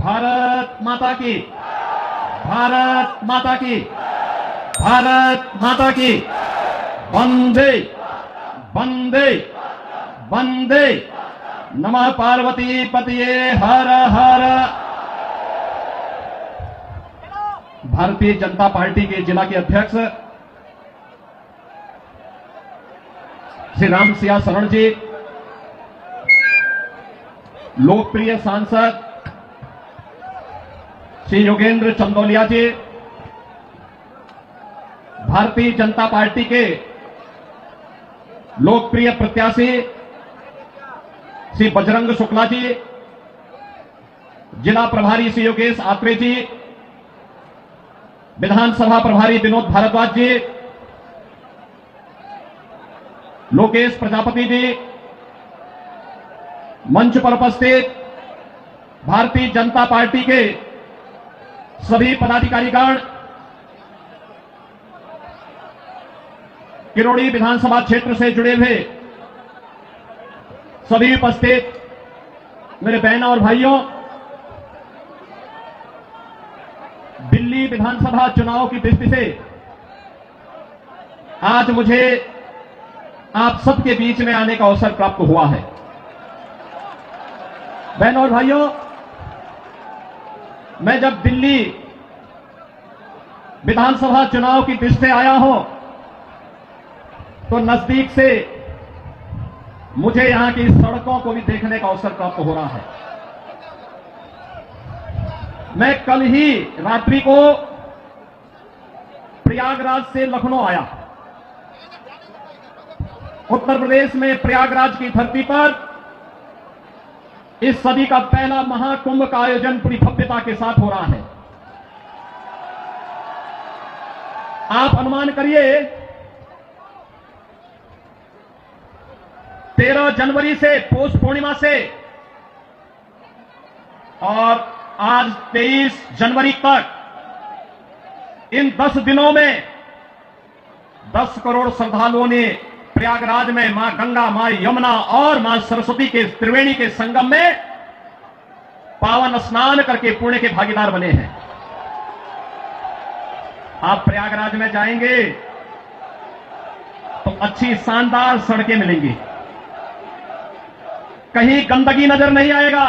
भारत माता की, भारत माता की, भारत माता की। वंदे वंदे वंदे। नमः पार्वती पतये हर हर। भारतीय जनता पार्टी के जिला के अध्यक्ष श्री राम सिया शरण जी, लोकप्रिय सांसद श्री योगेंद्र चंदोलिया जी, भारतीय जनता पार्टी के लोकप्रिय प्रत्याशी श्री बजरंग शुक्ला जी, जिला प्रभारी श्री योगेश आत्रे जी, विधानसभा प्रभारी विनोद भारद्वाज जी, लोकेश प्रजापति जी, मंच पर उपस्थित भारतीय जनता पार्टी के सभी पदाधिकारीगण, किरोड़ी विधानसभा क्षेत्र से जुड़े हुए सभी उपस्थित मेरे बहनों और भाइयों, दिल्ली विधानसभा चुनाव की दृष्टि से आज मुझे आप सबके बीच में आने का अवसर प्राप्त हुआ है। बहनों और भाइयों, मैं जब दिल्ली विधानसभा चुनाव की दृष्टि से आया हूं तो नजदीक से मुझे यहां की सड़कों को भी देखने का अवसर प्राप्त हो रहा है। मैं कल ही रात्रि को प्रयागराज से लखनऊ आया। उत्तर प्रदेश में प्रयागराज की धरती पर इस सदी का पहला महाकुंभ का आयोजन पूरी भव्यता के साथ हो रहा है। आप अनुमान करिए 13 जनवरी से पौष पूर्णिमा से और आज 23 जनवरी तक इन 10 दिनों में 10 करोड़ श्रद्धालुओं ने प्रयागराज में मां गंगा, मां यमुना और मां सरस्वती के त्रिवेणी के संगम में पावन स्नान करके पुण्य के भागीदार बने हैं। आप प्रयागराज में जाएंगे तो अच्छी शानदार सड़कें मिलेंगी, कहीं गंदगी नजर नहीं आएगा,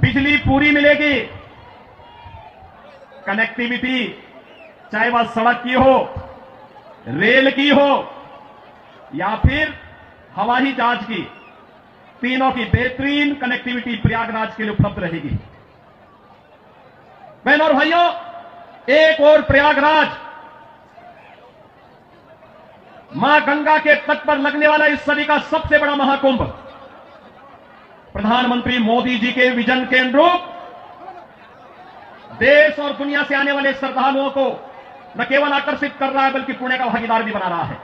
बिजली पूरी मिलेगी, कनेक्टिविटी चाहे वह सड़क की हो, रेल की हो या फिर हवाई जहाज की, तीनों की बेहतरीन कनेक्टिविटी प्रयागराज के लिए उपलब्ध रहेगी। बहनों और भाइयों, एक और प्रयागराज मां गंगा के तट पर लगने वाला इस सदी का सबसे बड़ा महाकुंभ, प्रधानमंत्री मोदी जी के विजन के अनुरूप देश और दुनिया से आने वाले श्रद्धालुओं को न केवल आकर्षित कर रहा है बल्कि पुण्य का भागीदार भी बना रहा है।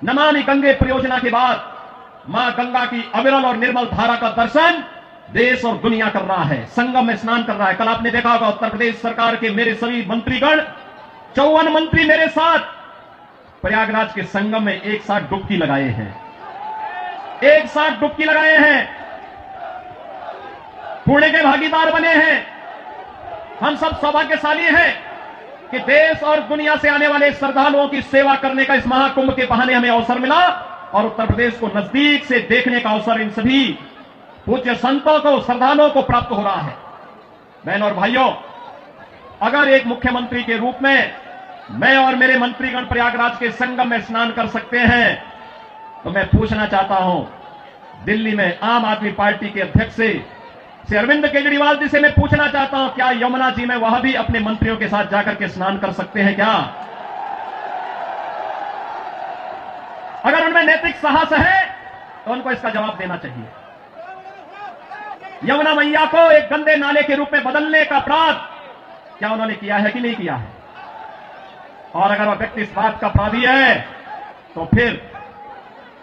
नमामि गंगे परियोजना के बाद मां गंगा की अविरल और निर्मल धारा का दर्शन देश और दुनिया कर रहा है, संगम में स्नान कर रहा है। कल आपने देखा होगा उत्तर प्रदेश सरकार के मेरे सभी मंत्रीगण, 54 मंत्री मेरे साथ प्रयागराज के संगम में एक साथ डुबकी लगाए हैं, एक साथ डुबकी लगाए हैं, पुण्य के भागीदार बने हैं। हम सब सौभाग्यशाली हैं कि देश और दुनिया से आने वाले श्रद्धालुओं की सेवा करने का इस महाकुंभ के बहाने हमें अवसर मिला और उत्तर प्रदेश को नजदीक से देखने का अवसर इन सभी पूज्य संतों को, श्रद्धालुओं को प्राप्त हो रहा है। बहनों और भाइयों, अगर एक मुख्यमंत्री के रूप में मैं और मेरे मंत्रीगण प्रयागराज के संगम में स्नान कर सकते हैं तो मैं पूछना चाहता हूं, दिल्ली में आम आदमी पार्टी के अध्यक्ष श्री अरविंद केजरीवाल जी से मैं पूछना चाहता हूं, क्या यमुना जी में वह भी अपने मंत्रियों के साथ जाकर के स्नान कर सकते हैं क्या? अगर उनमें नैतिक साहस है तो उनको इसका जवाब देना चाहिए। यमुना मैया को एक गंदे नाले के रूप में बदलने का अपराध क्या उन्होंने किया है कि नहीं किया है? और अगर वह व्यक्ति इस बात का अपराधी है तो फिर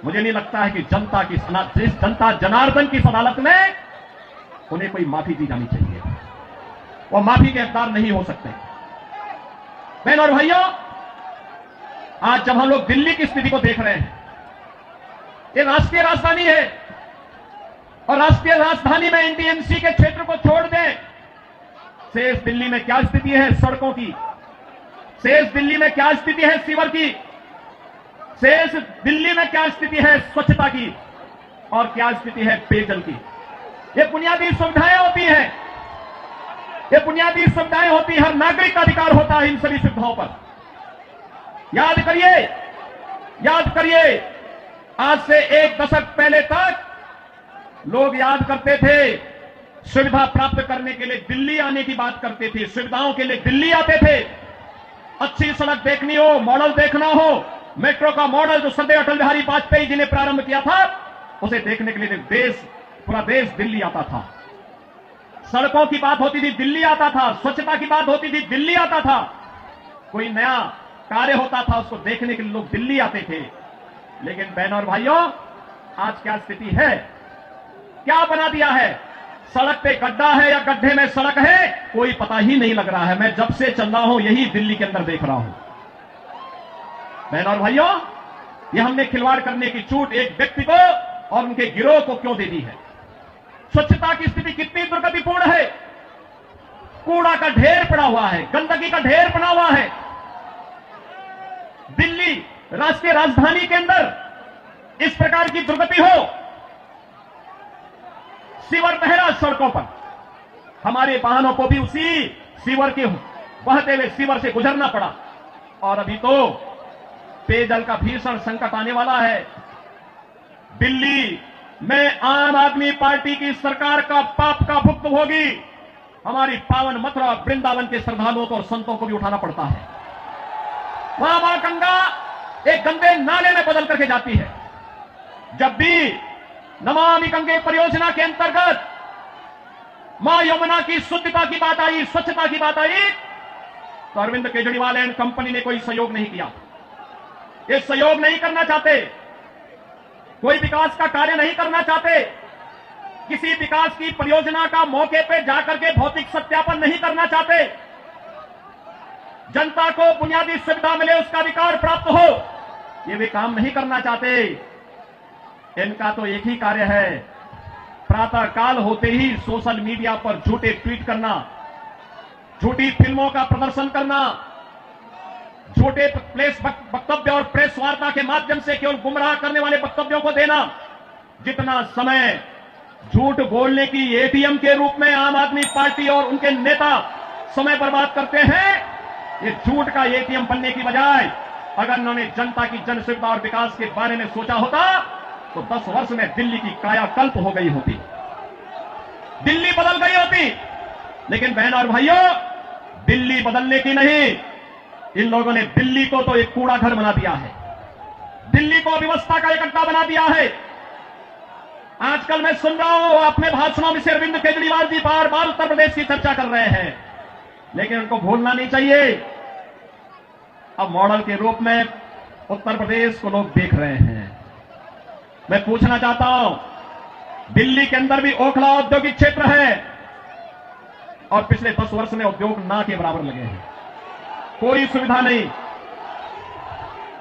मुझे नहीं लगता है कि जनता जनार्दन की अदालत में उन्हें कोई माफी दी जानी चाहिए। वो माफी के हकदार नहीं हो सकते। बहनों और भाइयों, आज जब हम लोग दिल्ली की स्थिति को देख रहे हैं, ये राष्ट्रीय राजधानी है, और राष्ट्रीय राजधानी में एनटीएमसी के क्षेत्र को छोड़ दें, शेष दिल्ली में क्या स्थिति है सड़कों की, शेष दिल्ली में क्या स्थिति है सीवर की, शेष दिल्ली में क्या स्थिति है स्वच्छता की, और क्या स्थिति है पेयजल की। ये बुनियादी सुविधाएं होती हैं, ये बुनियादी सुविधाएं होती हैं, हर नागरिक का अधिकार होता है इन सभी सुविधाओं पर। याद करिए, याद करिए, आज से एक दशक पहले तक लोग याद करते थे, सुविधा प्राप्त करने के लिए दिल्ली आने की बात करते थे, सुविधाओं के लिए दिल्ली आते थे। अच्छी सड़क देखनी हो, मॉडल देखना हो, मेट्रो का मॉडल जो सरदार अटल बिहारी वाजपेयी जी ने प्रारंभ किया था, उसे देखने के लिए पूरा देश दिल्ली आता था। सड़कों की बात होती थी, दिल्ली आता था, स्वच्छता की बात होती थी, दिल्ली आता था, कोई नया कार्य होता था, उसको देखने के लिए लोग दिल्ली आते थे। लेकिन बहनों और भाइयों, आज क्या स्थिति है, क्या बना दिया है? सड़क पे गड्ढा है या गड्ढे में सड़क है, कोई पता ही नहीं लग रहा है। मैं जब से चल रहा हूं यही दिल्ली के अंदर देख रहा हूं। बहनों और भाइयों, ये हमने खिलवाड़ करने की छूट एक व्यक्ति को और उनके गिरोह को क्यों दे दी है? स्वच्छता की स्थिति कितनी दुर्गतिपूर्ण है, कूड़ा का ढेर पड़ा हुआ है, गंदगी का ढेर बना हुआ है। दिल्ली राष्ट्रीय राजधानी के अंदर इस प्रकार की दुर्गति हो, सीवर बह रहा सड़कों पर, हमारे वाहनों को भी उसी सीवर के बहते हुए सीवर से गुजरना पड़ा। और अभी तो पेयजल का भीषण संकट आने वाला है। दिल्ली में आम आदमी पार्टी की सरकार का पाप का भुक्तभोगी हमारी पावन मथुरा वृंदावन के श्रद्धालुओं को और संतों को भी उठाना पड़ता है। वहां मां गंगा एक गंदे नाले में बदल करके जाती है। जब भी नमामि गंगे परियोजना के अंतर्गत मां यमुना की शुद्धता की बात आई, स्वच्छता की बात आई, तो अरविंद केजरीवाल एंड कंपनी ने कोई सहयोग नहीं किया। ये सहयोग नहीं करना चाहते, कोई विकास का कार्य नहीं करना चाहते, किसी विकास की परियोजना का मौके पे जाकर के भौतिक सत्यापन नहीं करना चाहते, जनता को बुनियादी सुविधा मिले, उसका अधिकार प्राप्त हो, ये वे काम नहीं करना चाहते। इनका तो एक ही कार्य है, प्रातः काल होते ही सोशल मीडिया पर झूठे ट्वीट करना, झूठी फिल्मों का प्रदर्शन करना, झूठे प्रेस वक्तव्य और प्रेस वार्ता के माध्यम से केवल गुमराह करने वाले वक्तव्यों को देना। जितना समय झूठ बोलने की एटीएम के रूप में आम आदमी पार्टी और उनके नेता समय बर्बाद करते हैं, ये झूठ का एटीएम बनने की बजाय अगर उन्होंने जनता की जन सुविधा और विकास के बारे में सोचा होता तो 10 वर्ष में दिल्ली की कायाकल्प हो गई होती, दिल्ली बदल गई होती। लेकिन बहन और भाइयों, दिल्ली बदलने की नहीं, इन लोगों ने दिल्ली को तो एक कूड़ा घर बना दिया है, दिल्ली को अव्यवस्था का एक अड्डा बना दिया है। आजकल मैं सुन रहा हूं अपने भाषणों में से अरविंद केजरीवाल जी बार बार उत्तर प्रदेश की चर्चा कर रहे हैं, लेकिन उनको भूलना नहीं चाहिए, अब मॉडल के रूप में उत्तर प्रदेश को लोग देख रहे हैं। मैं पूछना चाहता हूं, दिल्ली के अंदर भी ओखला औद्योगिक क्षेत्र है और पिछले 10 वर्ष में उद्योग ना के बराबर लगे हैं, कोई सुविधा नहीं,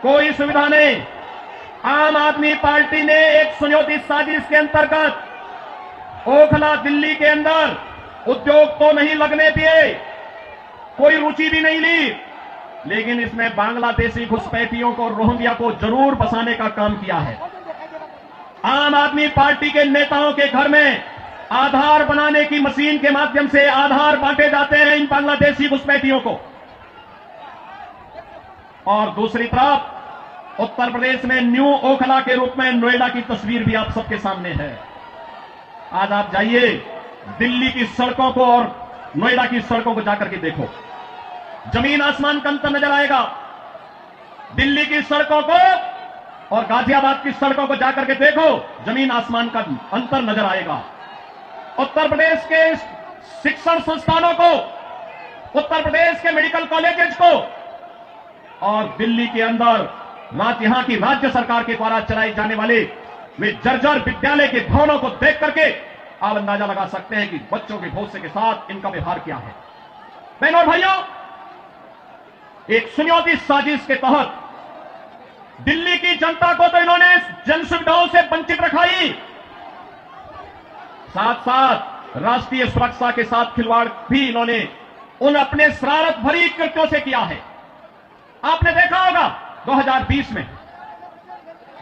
कोई सुविधा नहीं। आम आदमी पार्टी ने एक सुनियोजित साजिश के अंतर्गत ओखला दिल्ली के अंदर उद्योग तो नहीं लगने दिए, कोई रुचि भी नहीं ली, लेकिन इसमें बांग्लादेशी घुसपैठियों को, रोहिंग्या को जरूर बसाने का काम किया है। आम आदमी पार्टी के नेताओं के घर में आधार बनाने की मशीन के माध्यम से आधार बांटे जाते हैं इन बांग्लादेशी घुसपैठियों को। और दूसरी तरफ उत्तर प्रदेश में न्यू ओखला के रूप में नोएडा की तस्वीर भी आप सबके सामने है। आज आप जाइए दिल्ली की सड़कों को और नोएडा की सड़कों को जाकर के देखो, जमीन आसमान का अंतर नजर आएगा। दिल्ली की सड़कों को और गाजियाबाद की सड़कों को जाकर के देखो, जमीन आसमान का अंतर नजर आएगा। उत्तर प्रदेश के शिक्षण संस्थानों को, उत्तर प्रदेश के मेडिकल कॉलेजेस को और दिल्ली के अंदर यहां की राज्य सरकार के द्वारा चलाए जाने वाले वे जर्जर विद्यालय के भवनों को देख करके आप अंदाजा लगा सकते हैं कि बच्चों के भविष्य के साथ इनका व्यवहार क्या है। बहनों और भाइयों, एक सुनियोजित साजिश के तहत दिल्ली की जनता को तो इन्होंने जन सुविधाओं से वंचित रखा ही, साथ साथ राष्ट्रीय सुरक्षा के साथ खिलवाड़ भी इन्होंने उन अपने शरारत भरी कृत्यों से किया है। आपने देखा होगा 2020 में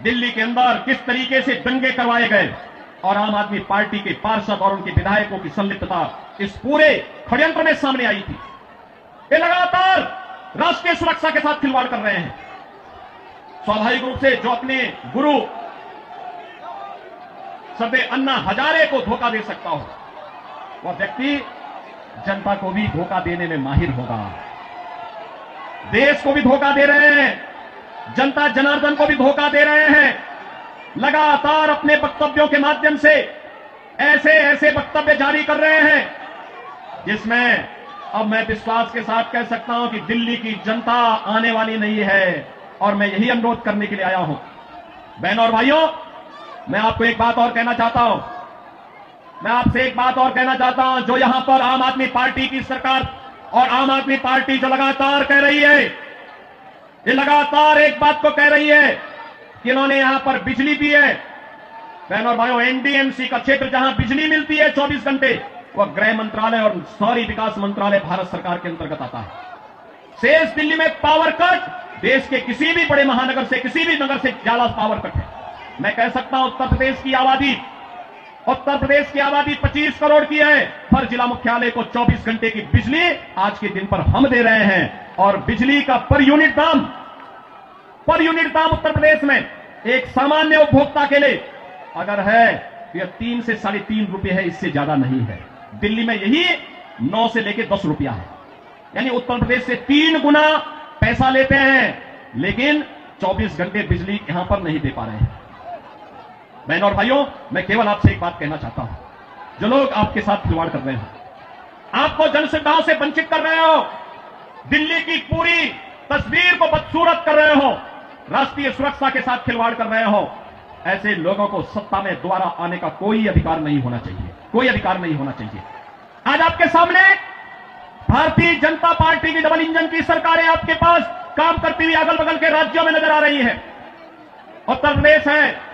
दिल्ली के अंदर किस तरीके से दंगे करवाए गए और आम आदमी पार्टी के पार्षद और उनके विधायकों की संलिप्तता इस पूरे षड्यंत्र में सामने आई थी। ये लगातार राष्ट्रीय सुरक्षा के साथ खिलवाड़ कर रहे हैं। स्वाभाविक रूप से जो अपने गुरु सर्वे अन्ना हजारे को धोखा दे सकता हो, वह व्यक्ति जनता को भी धोखा देने में माहिर होगा। देश को भी धोखा दे रहे हैं, जनता जनार्दन को भी धोखा दे रहे हैं। लगातार अपने वक्तव्यों के माध्यम से ऐसे ऐसे वक्तव्य जारी कर रहे हैं जिसमें अब मैं विश्वास के साथ कह सकता हूं कि दिल्ली की जनता आने वाली नहीं है। और मैं यही अनुरोध करने के लिए आया हूं। बहनों और भाइयों, मैं आपको एक बात और कहना चाहता हूं। मैं आपसे एक बात और कहना चाहता हूं। जो यहां पर आम आदमी पार्टी की सरकार और आम आदमी पार्टी जो लगातार कह रही है, ये लगातार एक बात को कह रही है कि इन्होंने यहां पर बिजली दी है। बहनों और भाइयों, एनडीएमसी का क्षेत्र जहां बिजली मिलती है 24 घंटे, वह गृह मंत्रालय और शहरी विकास मंत्रालय भारत सरकार के अंतर्गत आता है। शेष दिल्ली में पावर कट देश के किसी भी बड़े महानगर से, किसी भी नगर से ज्यादा पावर कट है। मैं कह सकता हूं उत्तर प्रदेश की आबादी 25 करोड़ की है। हर जिला मुख्यालय को 24 घंटे की बिजली आज के दिन पर हम दे रहे हैं। और बिजली का पर यूनिट दाम उत्तर प्रदेश में एक सामान्य उपभोक्ता के लिए अगर है तो यह 3 से 3.5 रुपए है, इससे ज्यादा नहीं है। दिल्ली में यही 9 से लेकर 10 रुपया है। यानी उत्तर प्रदेश से 3 गुना पैसा लेते हैं, लेकिन 24 घंटे बिजली यहां पर नहीं दे पा रहे हैं। बहनों और भाइयों, मैं केवल आपसे एक बात कहना चाहता हूं। जो लोग आपके साथ खिलवाड़ कर रहे हो, आपको जन सुविधाओं से वंचित कर रहे हो, दिल्ली की पूरी तस्वीर को बदसूरत कर रहे हो, राष्ट्रीय सुरक्षा के साथ खिलवाड़ कर रहे हो, ऐसे लोगों को सत्ता में दोबारा आने का कोई अधिकार नहीं होना चाहिए। कोई अधिकार नहीं होना चाहिए। आज आपके सामने भारतीय जनता पार्टी की डबल इंजन की सरकारें आपके पास काम करती हुई अगल बगल के राज्यों में नजर आ रही है। उत्तर प्रदेश है,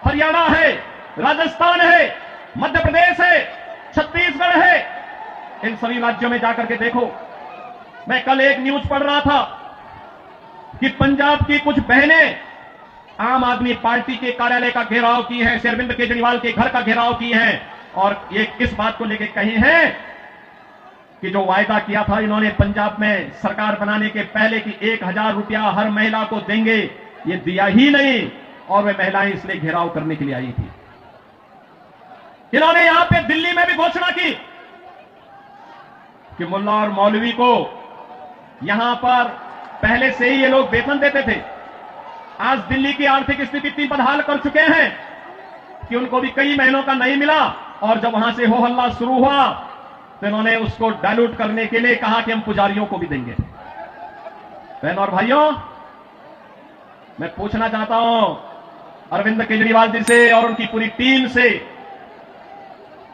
हरियाणा है, राजस्थान है, मध्य प्रदेश है, छत्तीसगढ़ है। इन सभी राज्यों में जाकर के देखो। मैं कल एक न्यूज पढ़ रहा था कि पंजाब की कुछ बहनें आम आदमी पार्टी के कार्यालय का घेराव की है, अरविंद केजरीवाल के घर का घेराव की है और ये किस बात को लेकर कही है कि जो वायदा किया था इन्होंने पंजाब में सरकार बनाने के पहले कि 1000 रुपया हर महिला को देंगे, ये दिया ही नहीं और वे महिलाएं इसलिए घेराव करने के लिए आई थी। इन्होंने यहां पे दिल्ली में भी घोषणा की कि मुल्ला और मौलवी को यहां पर पहले से ही ये लोग वेतन देते थे। आज दिल्ली की आर्थिक स्थिति इतनी बदहाल कर चुके हैं कि उनको भी कई महीनों का नहीं मिला और जब वहां से हो हल्ला शुरू हुआ तो इन्होंने उसको डाइल्यूट करने के लिए कहा कि हम पुजारियों को भी देंगे। बहनों और भाइयों, मैं पूछना चाहता हूं अरविंद केजरीवाल जी से और उनकी पूरी टीम से,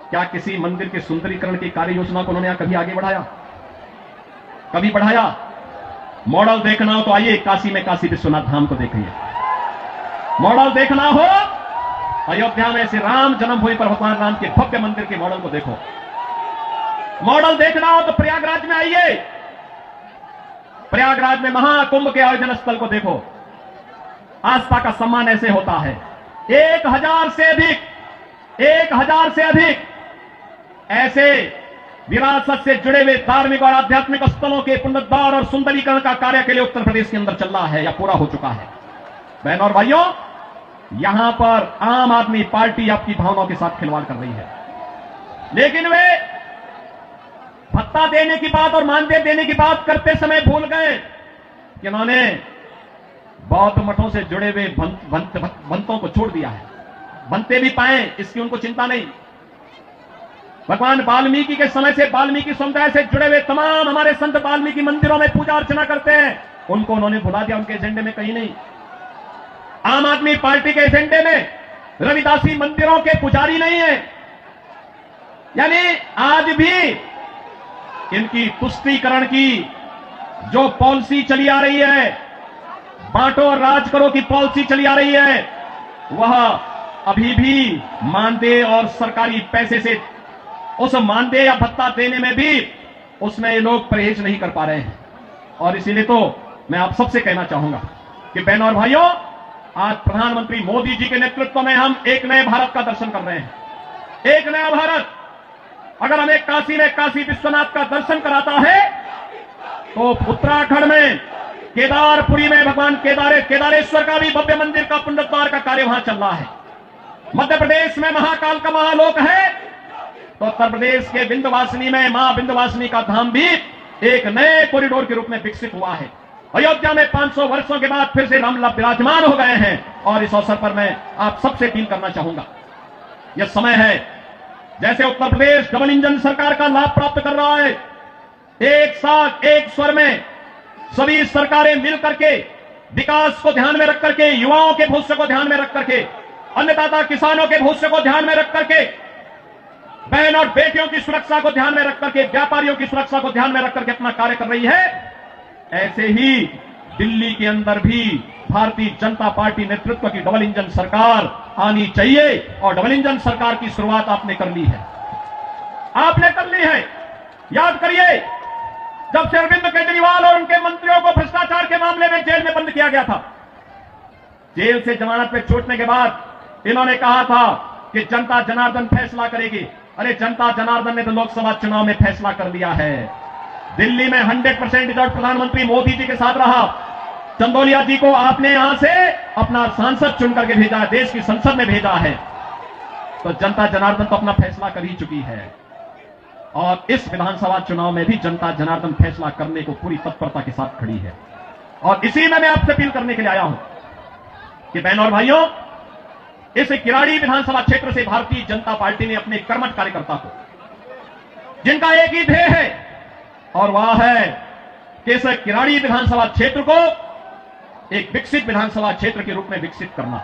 क्या किसी मंदिर के सुंदरीकरण की कार्य योजना को उन्होंने कभी आगे बढ़ाया? कभी बढ़ाया? मॉडल देखना हो तो आइए काशी में काशी विश्वनाथ धाम को देखिए। मॉडल देखना हो अयोध्या में श्री राम जन्मभूमि पर भगवान राम के भव्य मंदिर के मॉडल को देखो। मॉडल देखना हो तो प्रयागराज में आइए, प्रयागराज में महाकुंभ के आयोजन स्थल को देखो। आस्था का सम्मान ऐसे होता है। 1000 से अधिक ऐसे विरासत से जुड़े हुए धार्मिक और आध्यात्मिक स्थलों के पुनरुद्धार और सुंदरीकरण का कार्य के लिए उत्तर प्रदेश के अंदर चल रहा है या पूरा हो चुका है। बहनों और भाइयों, यहां पर आम आदमी पार्टी आपकी भावनाओं के साथ खिलवाड़ कर रही है, लेकिन वे भत्ता देने की बात और मानदेय देने की बात करते समय भूल गए कि उन्होंने बौद्ध मठों से जुड़े हुए भंतों को छोड़ दिया है। बनते भी पाए इसकी उनको चिंता नहीं। भगवान वाल्मीकि के समय से वाल्मीकि समुदाय से जुड़े हुए तमाम हमारे संत वाल्मीकि मंदिरों में पूजा अर्चना करते हैं, उनको उन्होंने भुला दिया, उनके एजेंडे में कहीं नहीं। आम आदमी पार्टी के एजेंडे में रविदासी मंदिरों के पुजारी नहीं है। यानी आज भी इनकी तुष्टीकरण की जो पॉलिसी चली आ रही है, बांटो और राज करो की पॉलिसी चली आ रही है, वह अभी भी मानदेय और सरकारी पैसे से उस मानदेय या भत्ता देने में भी उसमें ये लोग परहेज नहीं कर पा रहे हैं। और इसीलिए तो मैं आप सबसे कहना चाहूंगा कि बहनों और भाइयों, आज प्रधानमंत्री मोदी जी के नेतृत्व में हम एक नए भारत का दर्शन कर रहे हैं। एक नया भारत अगर हमें काशी में काशी विश्वनाथ का दर्शन कराता है, तो उत्तराखंड में केदारपुरी में भगवान केदारेश्वर का भी भव्य मंदिर का पुनरुद्धार का कार्य वहां चल रहा है। मध्य प्रदेश में महाकाल का महालोक है, तो उत्तर प्रदेश के विंध्यवासिनी में मां विंध्यवासिनी का धाम भी एक नए कॉरिडोर के रूप में विकसित हुआ है। अयोध्या में 500 वर्षों के बाद फिर से राम विराजमान हो गए हैं। और इस अवसर पर मैं आप सबसे अपील करना चाहूंगा, यह समय है जैसे उत्तर प्रदेश डबल इंजन सरकार का लाभ प्राप्त कर रहा है, एक साथ एक स्वर में सभी सरकारें मिल करके विकास को ध्यान में रख करके, युवाओं के भविष्य को ध्यान में रख करके, अन्नदाता किसानों के भविष्य को ध्यान में रख करके, बहन और बेटियों की सुरक्षा को ध्यान में रख करके, व्यापारियों की सुरक्षा को ध्यान में रख करके अपना कार्य कर रही है। ऐसे ही दिल्ली के अंदर भी भारतीय जनता पार्टी नेतृत्व की डबल इंजन सरकार आनी चाहिए। और डबल इंजन सरकार की शुरुआत आपने कर ली है, आपने कर ली है। याद करिए, जब से अरविंद केजरीवाल और उनके मंत्रियों को भ्रष्टाचार के मामले में जेल में बंद किया गया था, जेल से जमानत पे छूटने के बाद इन्होंने कहा था कि जनता जनार्दन फैसला करेगी। अरे जनता जनार्दन ने तो लोकसभा चुनाव में फैसला कर लिया है। दिल्ली में 100% रिजल्ट प्रधानमंत्री मोदी जी के साथ रहा। चंदोलिया जी को आपने यहां से अपना सांसद चुन करके भेजा है, देश की संसद में भेजा है। तो जनता जनार्दन तो अपना फैसला कर ही चुकी है। और इस विधानसभा चुनाव में भी जनता जनार्दन फैसला करने को पूरी तत्परता के साथ खड़ी है। और इसी में मैं आपसे अपील करने के लिए आया हूं कि बहनों और भाइयों, इस किराड़ी विधानसभा क्षेत्र से भारतीय जनता पार्टी ने अपने कर्मठ कार्यकर्ता को, जिनका एक ही ध्येय है और वह है कि इस किराड़ी विधानसभा क्षेत्र को एक विकसित विधानसभा क्षेत्र के रूप में विकसित करना,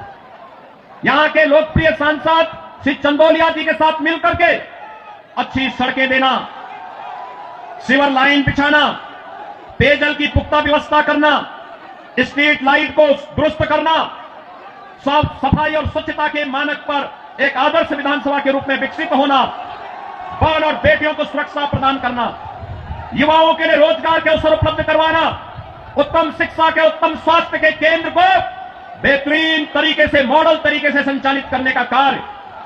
यहां के लोकप्रिय सांसद श्री चंदोलिया जी के साथ मिलकर के अच्छी सड़कें देना, सीवर लाइन बिछाना, पेयजल की पुख्ता व्यवस्था करना, स्ट्रीट लाइट को दुरुस्त करना, साफ सफाई और स्वच्छता के मानक पर एक आदर्श विधानसभा के रूप में विकसित होना, बहन और बेटियों को सुरक्षा प्रदान करना, युवाओं के लिए रोजगार के अवसर उपलब्ध करवाना, उत्तम शिक्षा के, उत्तम स्वास्थ्य के केंद्र को बेहतरीन तरीके से, मॉडल तरीके से संचालित करने का कार्य।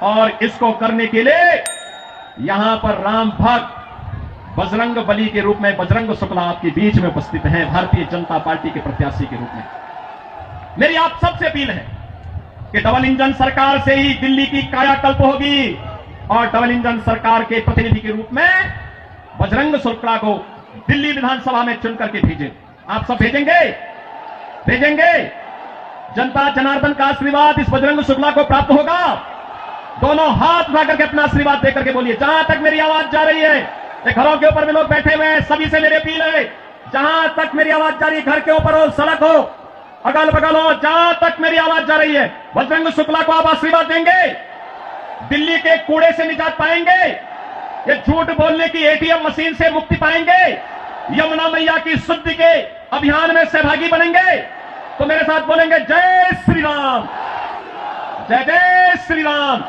और इसको करने के लिए यहां पर राम भक्त बजरंग बली के रूप में बजरंग शुक्ला आपके बीच में उपस्थित हैं, भारतीय जनता पार्टी के प्रत्याशी के रूप में। मेरी आप सबसे अपील है कि डबल इंजन सरकार से ही दिल्ली की कायाकल्प होगी और डबल इंजन सरकार के प्रतिनिधि के रूप में बजरंग शुक्ला को दिल्ली विधानसभा में चुन करके भेजें। आप सब भेजेंगे? भेजेंगे? जनता जनार्दन का आशीर्वाद इस बजरंग शुक्ला को प्राप्त होगा। दोनों हाथ उठा करके अपना आशीर्वाद देकर के बोलिए। जहां तक मेरी आवाज जा रही है, ये घरों के ऊपर भी लोग बैठे हुए हैं, सभी से मेरी अपील है, जहां तक मेरी आवाज जा रही है, घर के ऊपर हो, सड़क हो, अगल बगल हो, जहां तक मेरी आवाज जा रही है, बजरंग शुक्ला को आप आशीर्वाद देंगे? दिल्ली के कूड़े से निजात पाएंगे? ये झूठ बोलने की एटीएम मशीन से मुक्ति पाएंगे? यमुना मैया की शुद्धि के अभियान में सहभागी बनेंगे? तो मेरे साथ बोलेंगे, जय श्री राम, जय जय श्री राम।